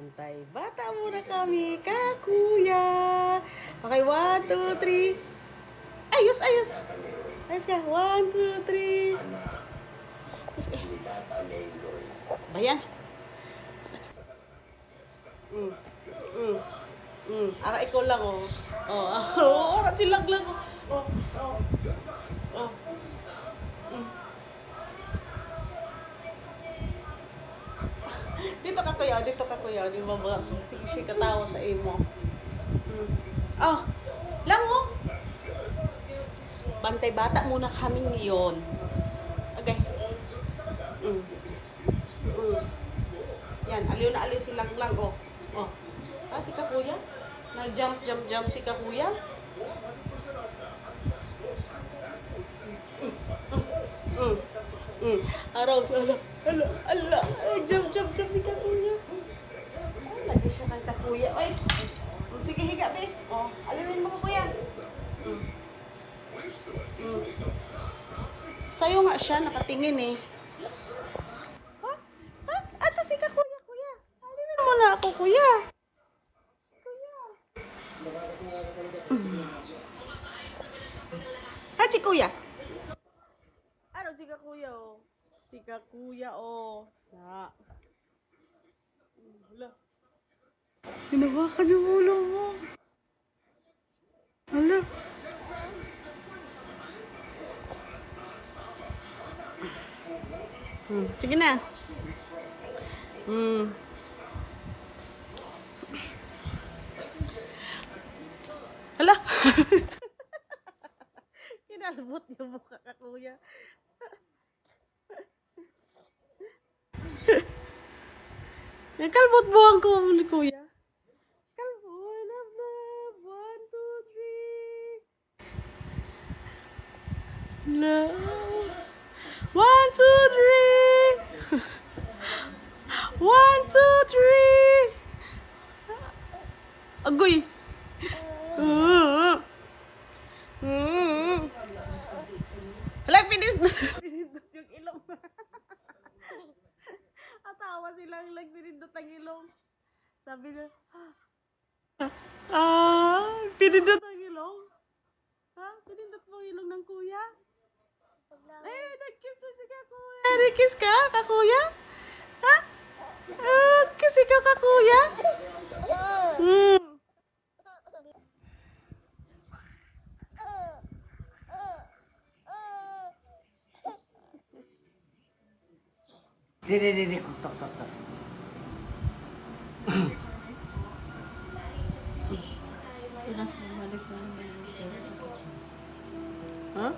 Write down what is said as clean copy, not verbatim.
Bantay. Bata muna kami, kakuya. Okay, 1, 2, 3. Ayos, ayos. Ayos ka. 1, 2, 3. Ayos ka. Bayan. Mm. Mm. Ara ikaw lang, oh. Oh, ara silang lang. Oh, oh. Oh. Dito ka kuya. Di ba ba? Sige, katawa sa imo. Oh, lang oh. Bantay bata muna kami ngayon. Okay. Mm. Mm. Yan, aliw na aliw silang lang, oh. Oh. Ah, si Kakuya? Nag-jump si Kakuya? Mm. Mm. Araw, ala. Jump si Kakuya. Lagi siya kang Kakuya. Oy, sige, higa, be. Oh, aliwin mo, Kakuya. Mm. Mm. Sa'yo nga siya, nakatingin eh. Ha? Ha? Ato si Kakuya, kuya. Aliwin mo na ako, kuya. Kuya. Ha, si kuya. Ano, si Kakuya, oh. Si Kakuya, oh. Na. Hala. Hinawakan yung ulo mo. Hala. Sige na. Hala. Kinalbot yung mukha ka, kuya. Kalbot buwang ko, kuya. Kalbo, love. 1, 2, 3. Love. 1, 2, 3. 1, 2, 3. Agoy. Hala, pinindot yung ilong. Atawa silang pinindot ang ilong. Sabi na, pinindot ang ilong. Ha? Pinindot mo ang ilong ng kuya? Eh, nag-kiss na siya kuya. Nag-kiss ka, kakuya? Ha? Kiss ikaw, kakuya? Dili, tok. Ha?